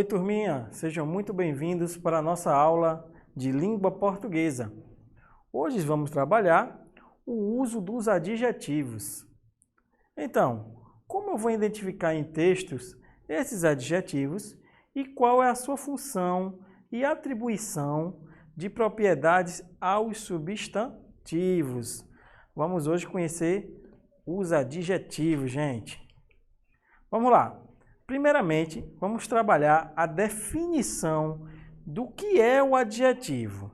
Oi, turminha! Sejam muito bem-vindos para a nossa aula de língua portuguesa. Hoje vamos trabalhar o uso dos adjetivos. Então, como eu vou identificar em textos esses adjetivos e qual é a sua função e atribuição de propriedades aos substantivos? Vamos hoje conhecer os adjetivos, gente. Vamos lá. Primeiramente, vamos trabalhar a definição do que é o adjetivo.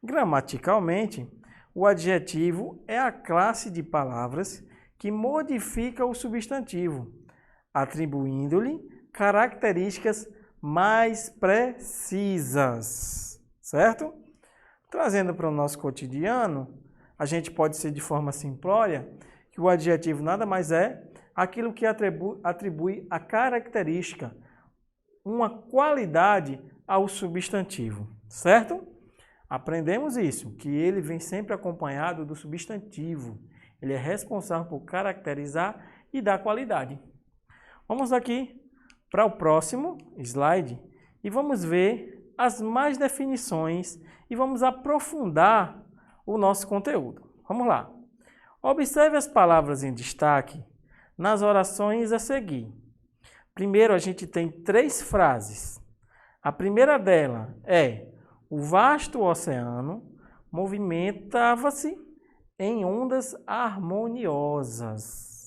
Gramaticalmente, o adjetivo é a classe de palavras que modifica o substantivo, atribuindo-lhe características mais precisas, certo? Trazendo para o nosso cotidiano, a gente pode ser de forma simplória que o adjetivo nada mais é aquilo que atribui a característica, uma qualidade ao substantivo, certo? Aprendemos isso, que ele vem sempre acompanhado do substantivo. Ele é responsável por caracterizar e dar qualidade. Vamos aqui para o próximo slide e vamos ver as mais definições e vamos aprofundar o nosso conteúdo. Vamos lá. Observe as palavras em destaque nas orações a seguir. Primeiro, a gente tem 3 frases. A primeira dela é: o vasto oceano movimentava-se em ondas harmoniosas,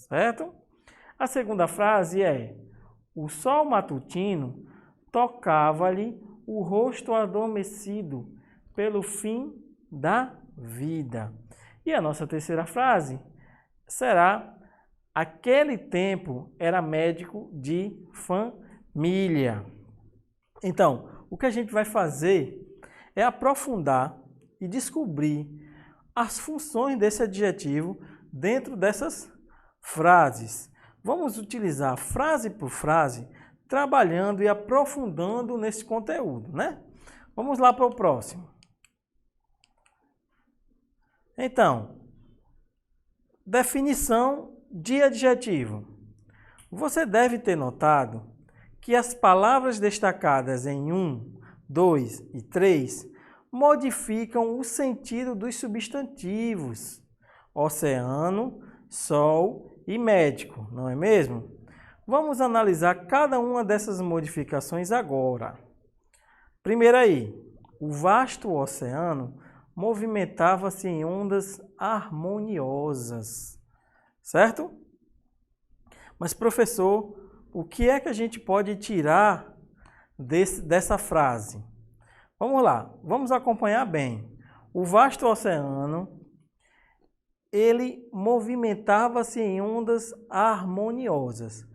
certo? A segunda frase é: o sol matutino tocava-lhe o rosto adormecido pelo fim da vida. E a nossa terceira frase será: aquele tempo era médico de família. Então, o que a gente vai fazer é aprofundar e descobrir as funções desse adjetivo dentro dessas frases. Vamos utilizar frase por frase, trabalhando e aprofundando nesse conteúdo, né? Vamos lá para o próximo. Então, definição de adjetivo. Você deve ter notado que as palavras destacadas em 1, 2 e 3 modificam o sentido dos substantivos oceano, sol e médico, não é mesmo? Vamos analisar cada uma dessas modificações agora. Primeiro aí, o vasto oceano movimentava-se em ondas harmoniosas. Certo? Mas, professor, o que é que a gente pode tirar dessa frase? Vamos lá, vamos acompanhar bem. O vasto oceano, ele movimentava-se em ondas harmoniosas.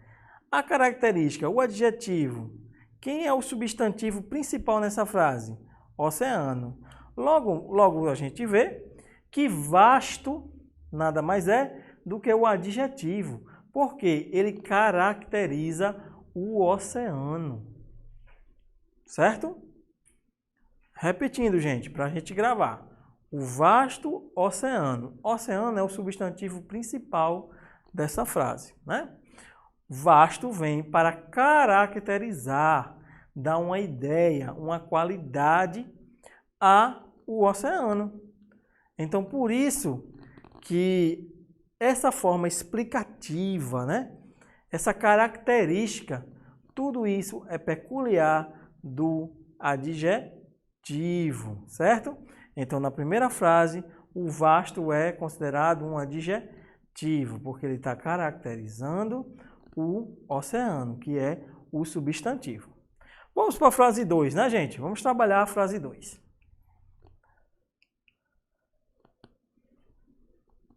A característica, o adjetivo, quem é o substantivo principal nessa frase? Oceano. Logo a gente vê que vasto nada mais é do que o adjetivo, porque ele caracteriza o oceano, certo? Repetindo, gente, para a gente gravar. O vasto oceano. Oceano é o substantivo principal dessa frase, né? Vasto vem para caracterizar, dar uma ideia, uma qualidade ao oceano. Então, por isso que essa forma explicativa, né? Essa característica, tudo isso é peculiar do adjetivo, certo? Então, na primeira frase, o vasto é considerado um adjetivo, porque ele está caracterizando o oceano, que é o substantivo. Vamos para a frase 2, né, gente? Vamos trabalhar a frase 2.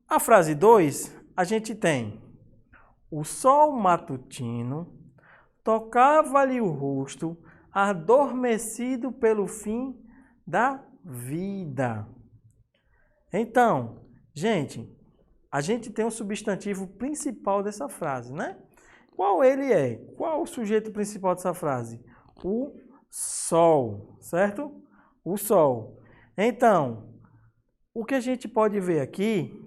A frase 2, a gente tem: o sol matutino tocava-lhe o rosto, adormecido pelo fim da vida. Então, gente, a gente tem o substantivo principal dessa frase, né? Qual ele é? Qual o sujeito principal dessa frase? O sol, certo? O sol. Então, o que a gente pode ver aqui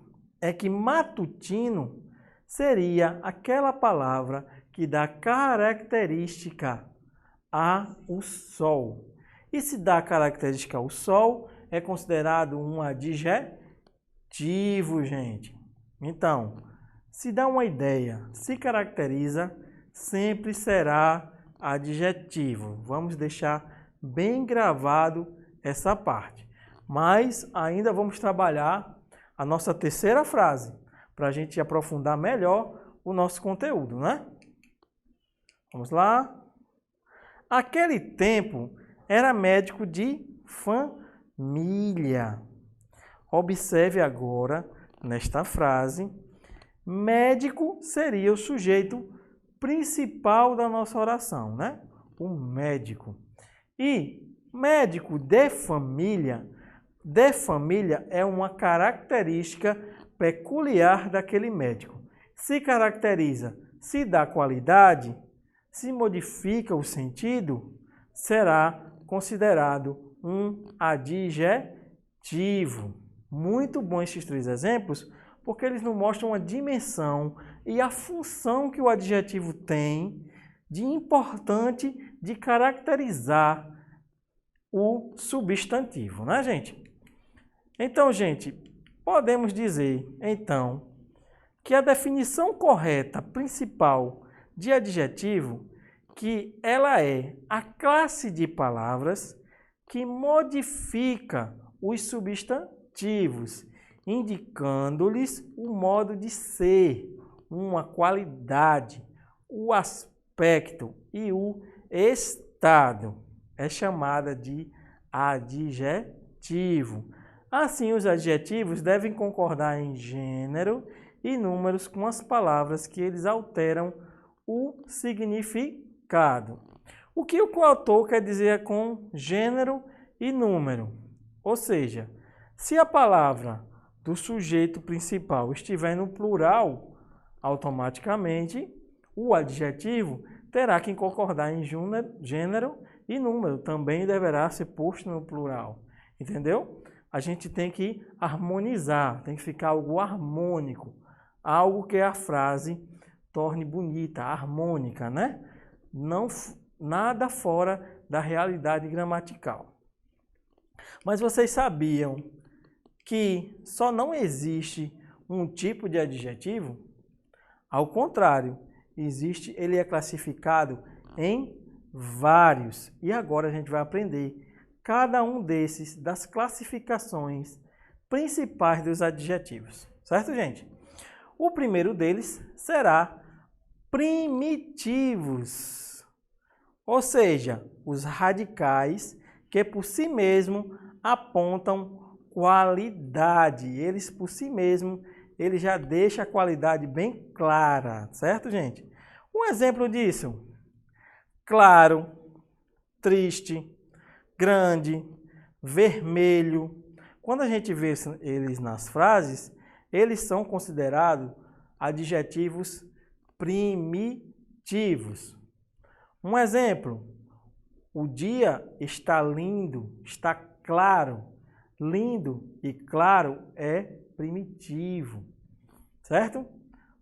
é que matutino seria aquela palavra que dá característica ao sol. E se dá característica ao sol, é considerado um adjetivo, gente. Então, se dá uma ideia, se caracteriza, sempre será adjetivo. Vamos deixar bem gravado essa parte. Mas ainda vamos trabalhar a nossa terceira frase, para a gente aprofundar melhor o nosso conteúdo, né? Vamos lá. Aquele tempo era médico de família. Observe agora, nesta frase, médico seria o sujeito principal da nossa oração, né? O médico. E médico de família é uma característica peculiar daquele médico. Se caracteriza, se dá qualidade, se modifica o sentido, será considerado um adjetivo. Muito bom esses 3 exemplos, porque eles nos mostram a dimensão e a função que o adjetivo tem de importante de caracterizar o substantivo, né, gente? Então, gente, podemos dizer, então, que a definição correta principal de adjetivo, que ela é a classe de palavras que modifica os substantivos, indicando-lhes o modo de ser, uma qualidade, o aspecto e o estado. É chamada de adjetivo. Assim, os adjetivos devem concordar em gênero e números com as palavras que eles alteram o significado. O que o coautor quer dizer com gênero e número? Ou seja, se a palavra do sujeito principal estiver no plural, automaticamente o adjetivo terá que concordar em gênero e número. Também deverá ser posto no plural. Entendeu? A gente tem que harmonizar, tem que ficar algo harmônico, algo que a frase torne bonita, harmônica, né? Não, nada fora da realidade gramatical. Mas vocês sabiam que só não existe um tipo de adjetivo? Ao contrário, ele é classificado em vários. E agora a gente vai aprender cada um desses, das classificações principais dos adjetivos. Certo, gente? O primeiro deles será primitivos, ou seja, os radicais que por si mesmos apontam qualidade. Eles por si mesmos, ele já deixa a qualidade bem clara, certo, gente? Um exemplo disso: claro, triste, grande, vermelho. Quando a gente vê eles nas frases, eles são considerados adjetivos primitivos. Um exemplo: o dia está lindo, está claro. Lindo e claro é primitivo, certo?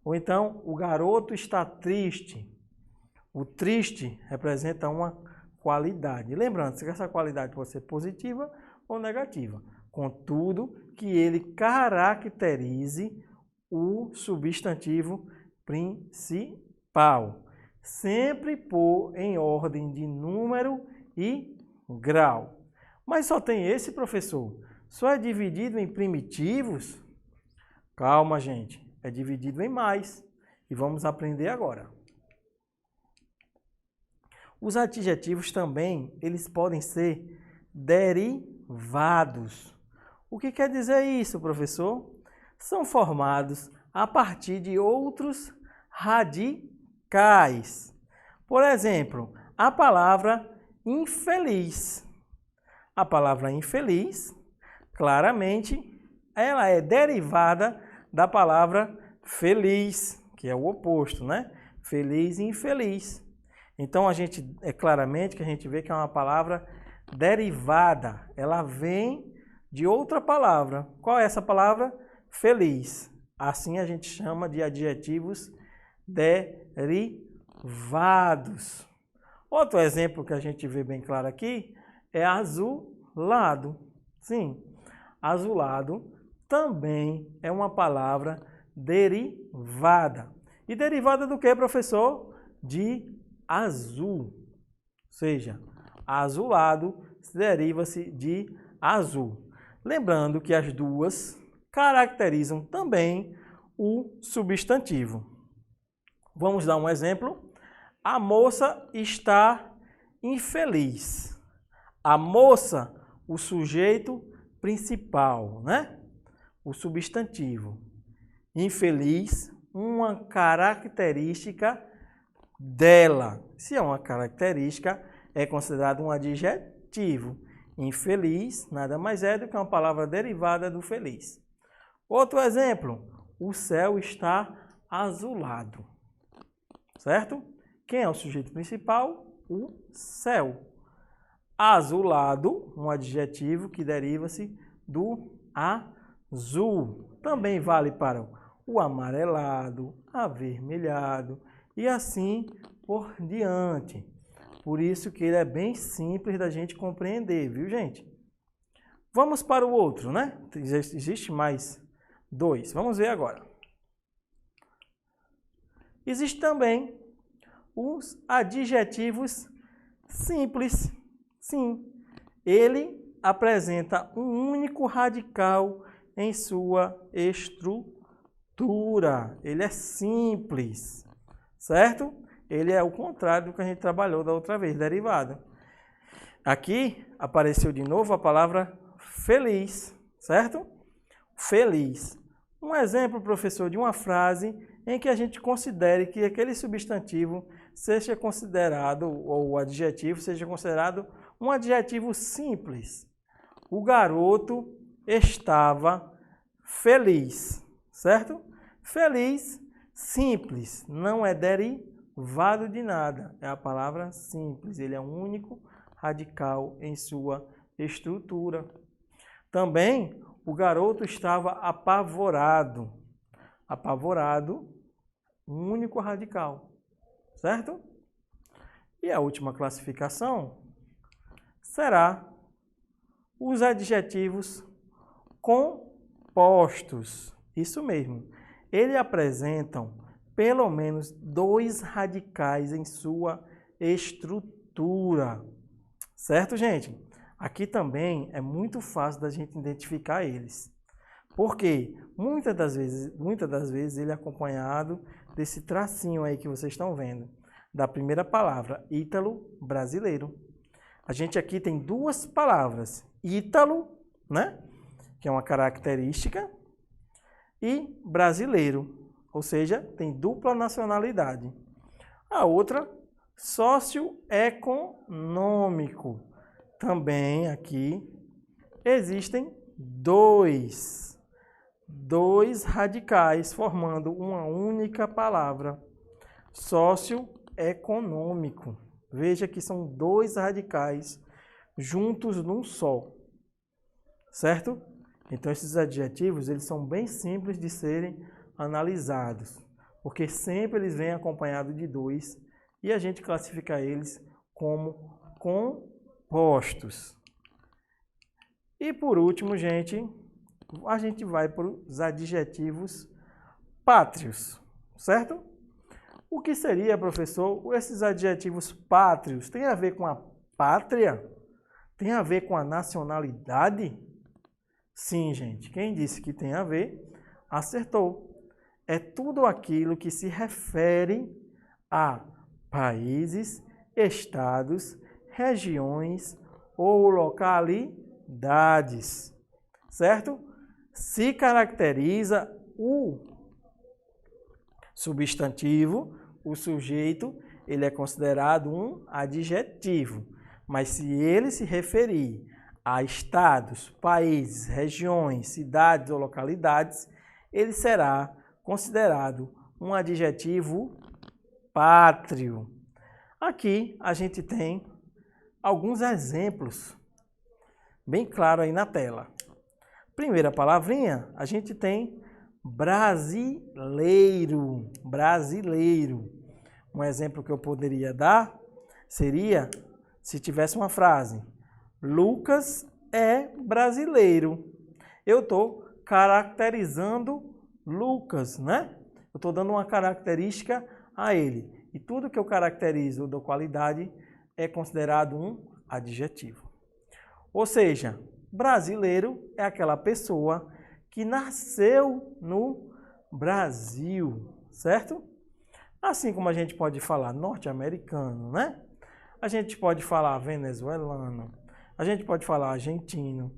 Ou então, o garoto está triste. O triste representa uma qualidade. Lembrando que essa qualidade pode ser positiva ou negativa, contudo que ele caracterize o substantivo principal, sempre por em ordem de número e grau. Mas só tem esse, professor? Só é dividido em primitivos? Calma, gente. É dividido em mais. E vamos aprender agora. Os adjetivos também, eles podem ser derivados. O que quer dizer isso, professor? São formados a partir de outros radicais. Por exemplo, a palavra infeliz. A palavra infeliz, claramente, ela é derivada da palavra feliz, que é o oposto, né? Feliz e infeliz. Então, é claramente que a gente vê que é uma palavra derivada. Ela vem de outra palavra. Qual é essa palavra? Feliz. Assim a gente chama de adjetivos derivados. Outro exemplo que a gente vê bem claro aqui é azulado. Sim, azulado também é uma palavra derivada. E derivada do que, professor? De azul. Ou seja, azulado deriva-se de azul. Lembrando que as duas caracterizam também o substantivo. Vamos dar um exemplo. A moça está infeliz. A moça, o sujeito principal, né? O substantivo. Infeliz, uma característica dela. Se é uma característica, é considerado um adjetivo. Infeliz nada mais é do que uma palavra derivada do feliz. Outro exemplo, o céu está azulado. Certo? Quem é o sujeito principal? O céu. Azulado, um adjetivo que deriva-se do azul. Também vale para o amarelado, avermelhado e assim por diante. Por isso que ele é bem simples da gente compreender, viu, gente? Vamos para o outro, né? Existe mais dois. Vamos ver agora. Existem também os adjetivos simples. Sim, ele apresenta um único radical em sua estrutura. Ele é simples, certo? Ele é o contrário do que a gente trabalhou da outra vez, derivado. Aqui apareceu de novo a palavra feliz, certo? Feliz. Um exemplo, professor, de uma frase em que a gente considere que aquele substantivo seja considerado, ou o adjetivo seja considerado um adjetivo simples. O garoto estava feliz, certo? Feliz, simples, não é derivado de nada, é a palavra simples, ele é um único radical em sua estrutura. Também, o garoto estava apavorado. Apavorado, um único radical, certo? E a última classificação será os adjetivos compostos. Isso mesmo. Eles apresentam pelo menos dois radicais em sua estrutura. Certo, gente? Aqui também é muito fácil da gente identificar eles. Porque muitas das vezes ele é acompanhado desse tracinho aí que vocês estão vendo, da primeira palavra, ítalo brasileiro. A gente aqui tem duas palavras, ítalo, né, que é uma característica, e brasileiro, ou seja, tem dupla nacionalidade. A outra, socioeconômico. Também aqui existem dois radicais formando uma única palavra, socioeconômico. Veja que são dois radicais juntos num só, certo? Então esses adjetivos eles são bem simples de serem analisados, porque sempre eles vêm acompanhados de dois e a gente classifica eles como compostos. E por último, gente, a gente vai para os adjetivos pátrios, certo? O que seria, professor, esses adjetivos pátrios? Tem a ver com a pátria? Tem a ver com a nacionalidade? Sim, gente. Quem disse que tem a ver, acertou. É tudo aquilo que se refere a países, estados, regiões ou localidades, certo? Se caracteriza o substantivo, o sujeito, ele é considerado um adjetivo. Mas se ele se referir a estados, países, regiões, cidades ou localidades, ele será considerado um adjetivo pátrio. Aqui a gente tem alguns exemplos bem claros aí na tela. Primeira palavrinha, a gente tem brasileiro. Brasileiro. Um exemplo que eu poderia dar seria se tivesse uma frase: Lucas é brasileiro. Eu estou caracterizando Lucas, né? Eu estou dando uma característica a ele. E tudo que eu caracterizo da qualidade é considerado um adjetivo. Ou seja, brasileiro é aquela pessoa que nasceu no Brasil, certo? Assim como a gente pode falar norte-americano, né? A gente pode falar venezuelano, a gente pode falar argentino.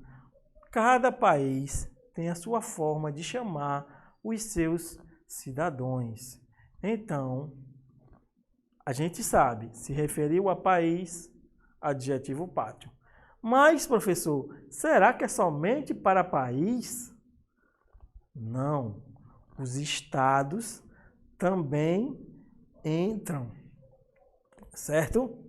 Cada país tem a sua forma de chamar os seus cidadãos. Então, a gente sabe, se referiu a país, adjetivo pátrio. Mas, professor, será que é somente para país? Não. Os estados também entram, certo?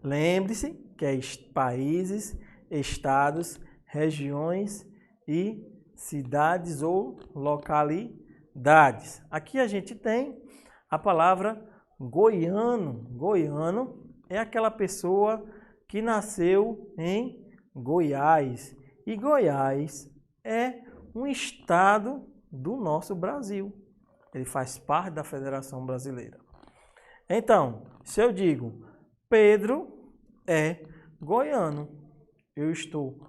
Lembre-se que é países, estados, regiões e cidades ou localidades. Aqui a gente tem a palavra goiano. Goiano é aquela pessoa que nasceu em Goiás. E Goiás é um estado do nosso Brasil. Ele faz parte da Federação Brasileira. Então, se eu digo Pedro é goiano, eu estou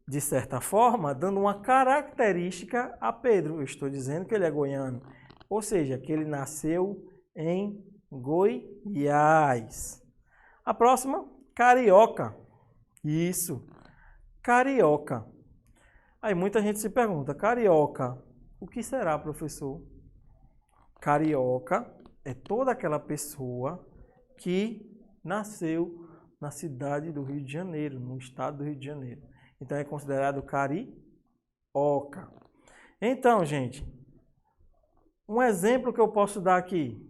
de certa forma, dando uma característica a Pedro. Eu estou dizendo que ele é goiano. Ou seja, que ele nasceu em Goiás. A próxima, carioca. Isso, carioca. Aí muita gente se pergunta, carioca, o que será, professor? Carioca é toda aquela pessoa que nasceu na cidade do Rio de Janeiro, no estado do Rio de Janeiro. Então é considerado carioca. Então, gente, um exemplo que eu posso dar aqui.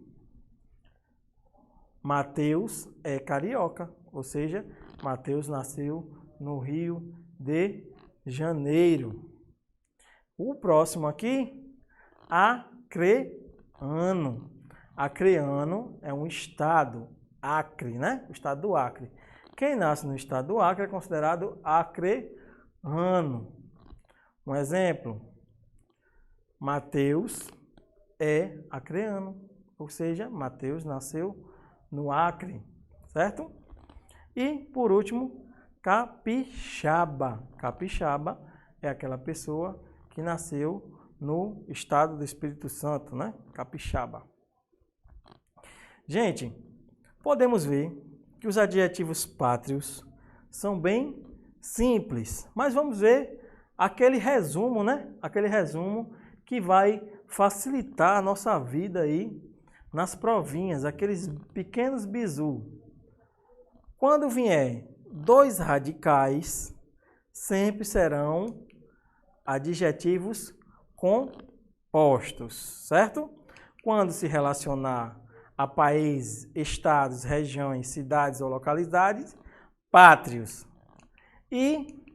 Mateus é carioca, ou seja, Mateus nasceu no Rio de Janeiro. O próximo aqui, acreano. Acreano é um estado, Acre, né? O estado do Acre. Quem nasce no estado do Acre é considerado acreano. Um exemplo, Mateus é acreano, ou seja, Mateus nasceu no Acre, certo? E, por último, capixaba. Capixaba é aquela pessoa que nasceu no estado do Espírito Santo, né? Capixaba. Gente, podemos ver que os adjetivos pátrios são bem simples, mas vamos ver aquele resumo, né? Aquele resumo que vai facilitar a nossa vida aí nas provinhas, aqueles pequenos bizu. Quando vier dois radicais, sempre serão adjetivos compostos, certo? Quando se relacionar a países, estados, regiões, cidades ou localidades, pátrios. E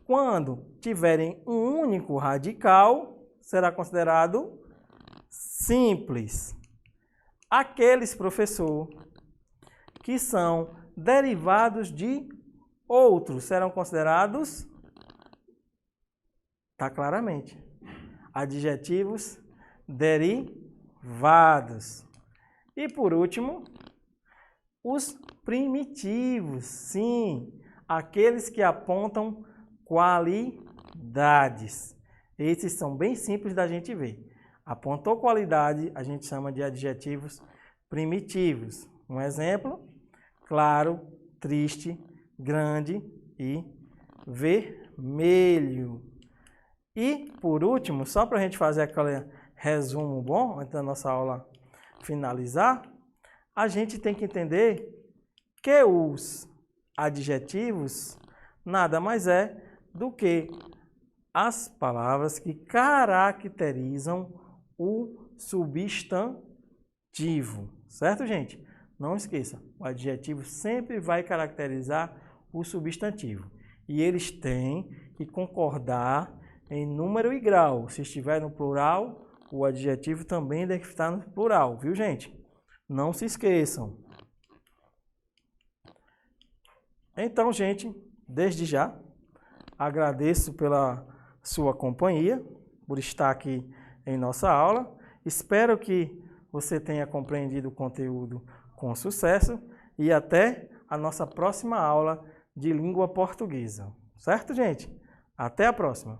quando tiverem um único radical, será considerado simples. Aqueles, professor, que são derivados de outros, serão considerados, tá claramente, adjetivos derivados. E por último, os primitivos, sim, aqueles que apontam qualidades. Esses são bem simples da gente ver. Apontou qualidade, a gente chama de adjetivos primitivos. Um exemplo, claro, triste, grande e vermelho. E, por último, só para a gente fazer aquele resumo bom, antes da nossa aula finalizar, a gente tem que entender que os adjetivos nada mais é do que as palavras que caracterizam o substantivo, certo, gente? Não esqueça, o adjetivo sempre vai caracterizar o substantivo. E eles têm que concordar em número e grau. Se estiver no plural, o adjetivo também deve estar no plural, viu, gente? Não se esqueçam. Então, gente, desde já, agradeço pela sua companhia, por estar aqui em nossa aula. Espero que você tenha compreendido o conteúdo com sucesso e até a nossa próxima aula de língua portuguesa. Certo, gente? Até a próxima!